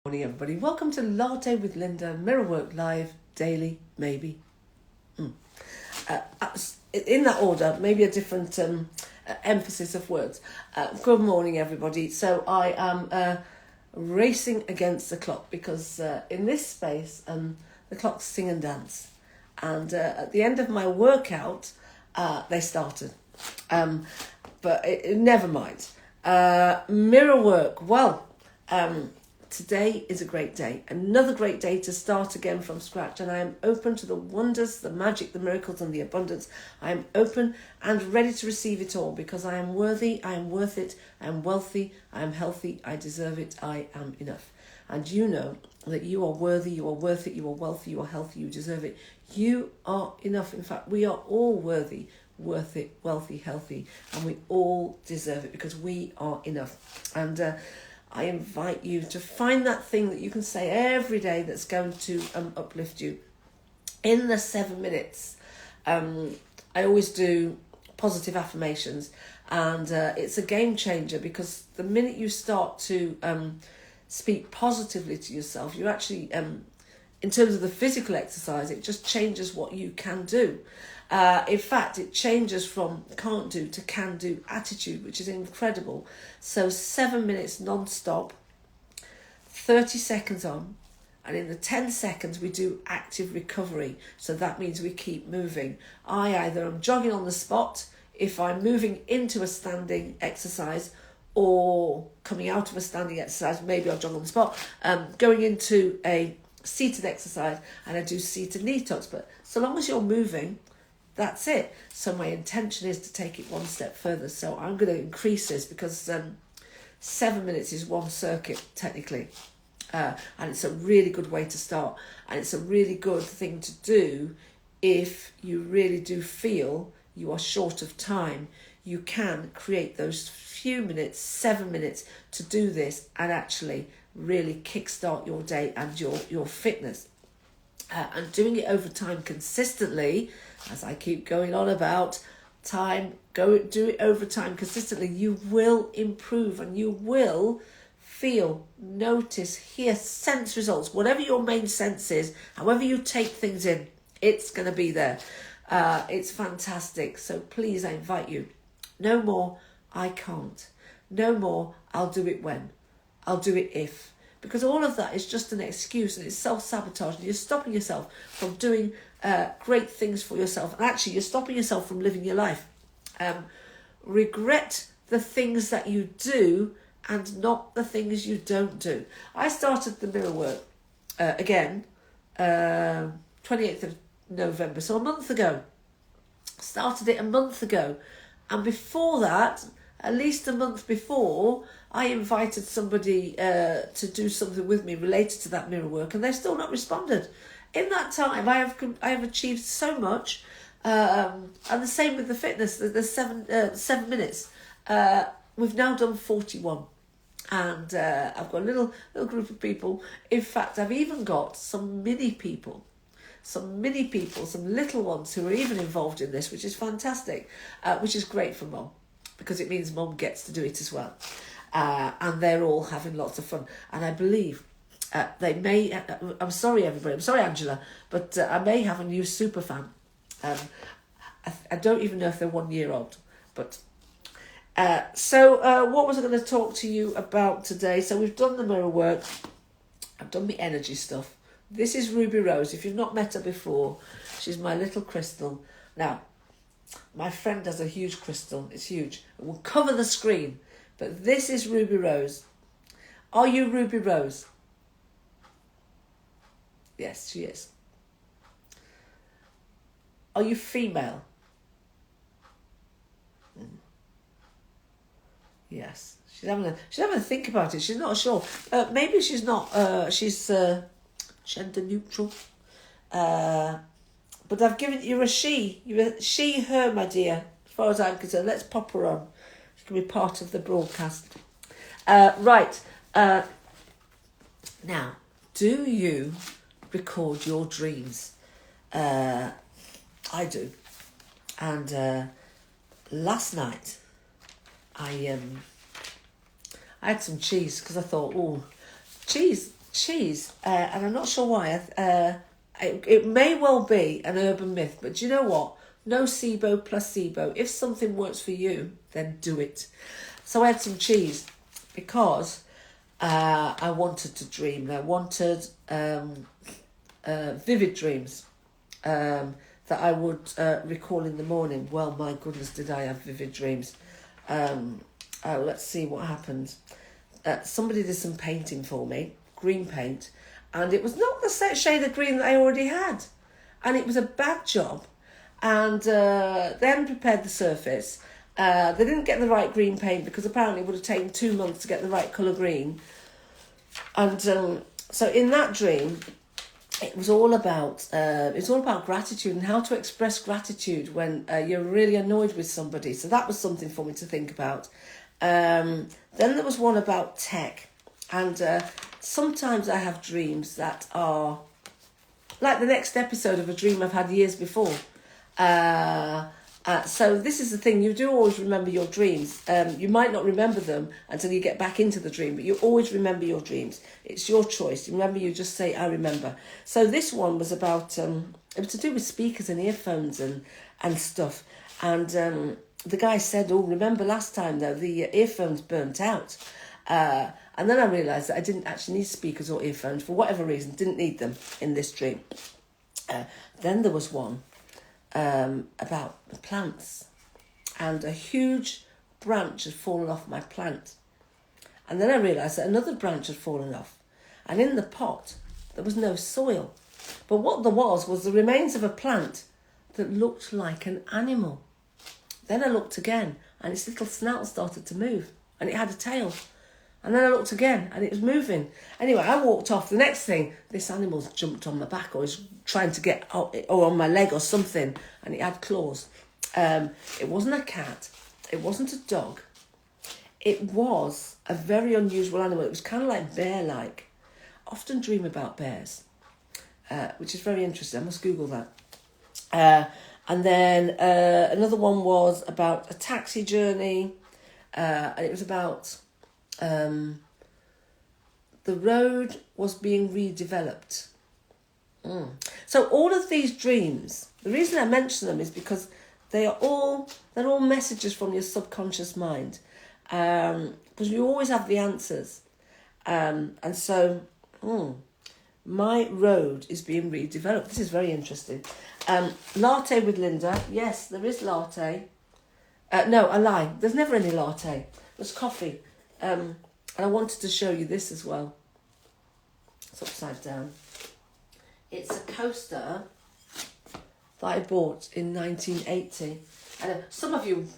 Morning, everybody. Welcome to Latte with Lynda, Mirror Work Live, daily, maybe. In that order, maybe a different emphasis of words. Good morning, everybody. So I am racing against the clock because in this space, the clocks sing and dance. And at the end of my workout, they started. Never mind. Mirror work. Well, today is a great day. Another great day to start again from scratch. And I am open to the wonders, the magic, the miracles and the abundance. I am open and ready to receive it all because I am worthy, I am worth it, I am wealthy, I am healthy, I deserve it, I am enough. And you know that you are worthy, you are worth it, you are wealthy, you are healthy, you deserve it. You are enough. In fact, we are all worthy, worth it, wealthy, healthy, and we all deserve it because we are enough. And I invite you to find that thing that you can say every day that's going to uplift you. In the 7 minutes, I always do positive affirmations, and it's a game changer because the minute you start to speak positively to yourself, you actually, in terms of the physical exercise, it just changes what you can do. In fact, it changes from can't do to can do attitude, which is incredible. So 7 minutes non-stop, 30 seconds on, and in the 10 seconds we do active recovery. So that means we keep moving. I either am jogging on the spot, if I'm moving into a standing exercise, or coming out of a standing exercise, maybe I'll jog on the spot, going into a seated exercise, and I do seated knee tucks. But so long as you're moving, that's it. So my intention is to take it one step further. So I'm going to increase this because 7 minutes is one circuit technically. And it's a really good way to start. And it's a really good thing to do if you really do feel you are short of time. You can create those few minutes, 7 minutes, to do this and actually really kickstart your day and your fitness. And doing it over time consistently, as I keep going on about do it over time consistently, you will improve and you will feel, notice, hear, sense results. Whatever your main sense is, however you take things in, it's going to be there. It's fantastic. So please, I invite you. No more, I can't. No more, I'll do it when. I'll do it if. Because all of that is just an excuse and it's self-sabotage and you're stopping yourself from doing great things for yourself. And actually, you're stopping yourself from living your life. Regret the things that you do and not the things you don't do. I started the mirror work again, 28th of November, so a month ago. Started it a month ago. And before that, at least a month before, I invited somebody to do something with me related to that mirror work, and they've still not responded. In that time, I have achieved so much, and the same with the fitness. The 7 minutes. We've now done 41, and I've got a little group of people. In fact, I've even got some mini people, some little ones who are even involved in this, which is fantastic, which is great for Mum, because it means Mum gets to do it as well. And they're all having lots of fun. And I believe they may... I'm sorry, everybody. I'm sorry, Angela. But I may have a new super fan. I don't even know if they're 1 year old. But what was I going to talk to you about today? So we've done the mirror work. I've done the energy stuff. This is Ruby Rose. If you've not met her before, she's my little crystal. Now, my friend has a huge crystal. It's huge. It will cover the screen. But this is Ruby Rose. Are you Ruby Rose? Yes, she is. Are you female? Yes. She's having a think about it. She's not sure. Maybe she's not. She's gender neutral. But I've given you a she. You're a she, her, my dear. As far as I'm concerned, let's pop her on. She can be part of the broadcast. Right. Now, do you record your dreams? I do. And last night, I had some cheese because I thought, cheese cheese, and I'm not sure why. It may well be an urban myth, but do you know what? No SIBO plus SIBO. If something works for you, then do it. So I had some cheese because I wanted to dream. And I wanted vivid dreams that I would recall in the morning. Well, my goodness, did I have vivid dreams. Let's see what happened. Somebody did some painting for me, green paint, and it was not the set shade of green that I already had. And it was a bad job. And they hadn't prepared the surface. They didn't get the right green paint because apparently it would have taken 2 months to get the right colour green. And so in that dream, it was all about gratitude and how to express gratitude when you're really annoyed with somebody. So that was something for me to think about. Then there was one about tech, and sometimes I have dreams that are like the next episode of a dream I've had years before. So this is the thing, you do always remember your dreams. You might not remember them until you get back into the dream, but you always remember your dreams. It's your choice. Remember, you just say, I remember. So this one was about, it was to do with speakers and earphones and stuff. And the guy said, oh, remember last time though, the earphones burnt out. And then I realised that I didn't actually need speakers or earphones for whatever reason, didn't need them in this dream. Then there was one about the plants, and a huge branch had fallen off my plant. And then I realised that another branch had fallen off, and in the pot there was no soil. But what there was the remains of a plant that looked like an animal. Then I looked again, and its little snout started to move, and it had a tail. And then I looked again, and it was moving. Anyway, I walked off. The next thing, this animal's jumped on my back, or is trying to get out, or on my leg or something, and it had claws. It wasn't a cat. It wasn't a dog. It was a very unusual animal. It was kind of like bear-like. I often dream about bears, which is very interesting. I must Google that. And then another one was about a taxi journey, and it was about the road was being redeveloped. So all of these dreams, the reason I mention them is because they're all messages from your subconscious mind, because you always have the answers, and so my road is being redeveloped. This is very interesting. Latte with Lynda. Yes, there is latte. No, I lie. There's never any latte. There's coffee. And I wanted to show you this as well. It's upside down. It's a coaster that I bought in 1980. And some of you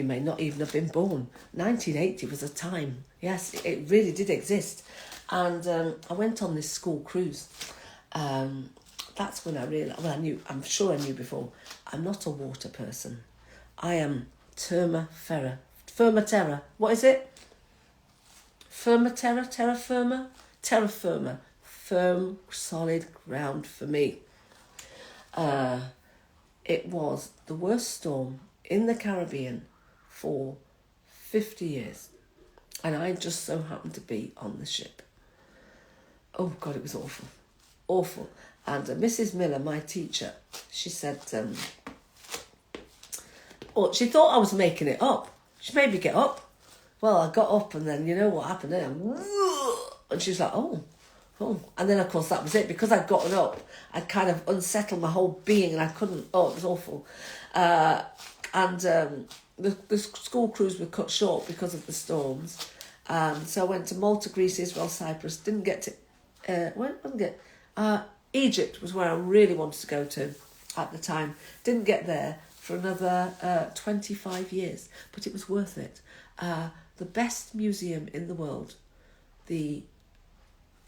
may not even have been born. 1980 was a time. Yes, it really did exist. And I went on this school cruise. That's when I realised, I'm sure I knew before, I'm not a water person. I am terra firma. What is it? Terra firma. Firm, solid ground for me. It was the worst storm in the Caribbean for 50 years. And I just so happened to be on the ship. Oh, God, it was awful. Awful. And Mrs. Miller, my teacher, she said, she thought I was making it up. She made me get up. Well, I got up, and then you know what happened then? And she was like, oh. And then, of course, that was it. Because I'd gotten up, I'd kind of unsettled my whole being, and I couldn't, it was awful. The school cruise was cut short because of the storms. So I went to Malta, Greece, Israel, Cyprus. Didn't get to... Egypt was where I really wanted to go to at the time. Didn't get there for another 25 years, but it was worth it. The best museum in the world, the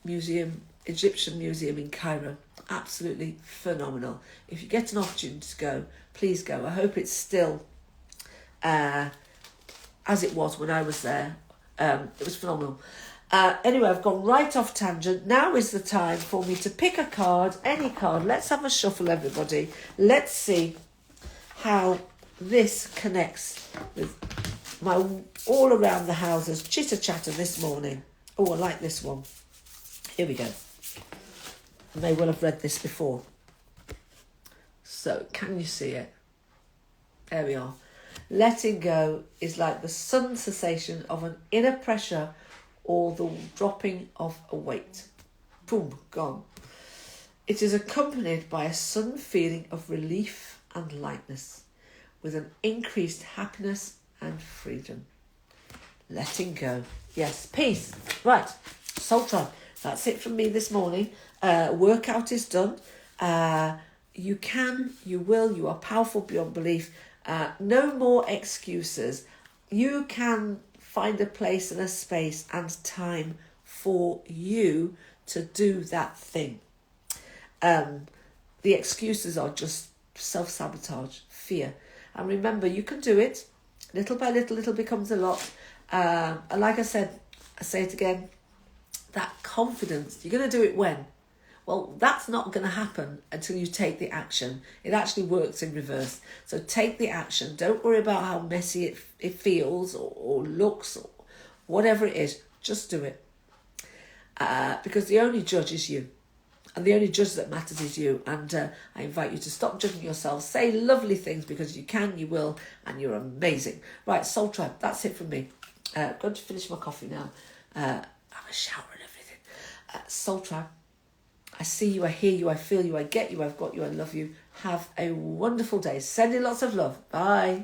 Egyptian Museum in Cairo, absolutely phenomenal. If you get an opportunity to go, please go. I hope it's still as it was when I was there. It was phenomenal. Anyway, I've gone right off tangent. Now is the time for me to pick a card, any card. Let's have a shuffle, everybody. Let's see how this connects with my all around the houses chitter chatter this morning. Oh, I like this one. Here we go. I may well have read this before. So, can you see it? There we are. Letting go is like the sudden cessation of an inner pressure or the dropping of a weight. Boom, gone. It is accompanied by a sudden feeling of relief and lightness, with an increased happiness and freedom. Letting go. Yes, peace. Right, Soul Tribe. That's it from me this morning. Workout is done. You can, you will, you are powerful beyond belief. No more excuses. You can find a place and a space and time for you to do that thing. The excuses are just self-sabotage, fear. And remember, you can do it. Little by little, little becomes a lot. And like I said, I say it again, that confidence, you're going to do it when? Well, that's not going to happen until you take the action. It actually works in reverse. So take the action. Don't worry about how messy it feels or looks or whatever it is. Just do it. Because the only judge is you. And the only judge that matters is you. And I invite you to stop judging yourself. Say lovely things because you can, you will, and you're amazing. Right, Soul Tribe, that's it from me. Going to finish my coffee now. Have a shower and everything. Soul Tribe, I see you, I hear you, I feel you, I get you, I've got you, I love you. Have a wonderful day. Sending lots of love. Bye.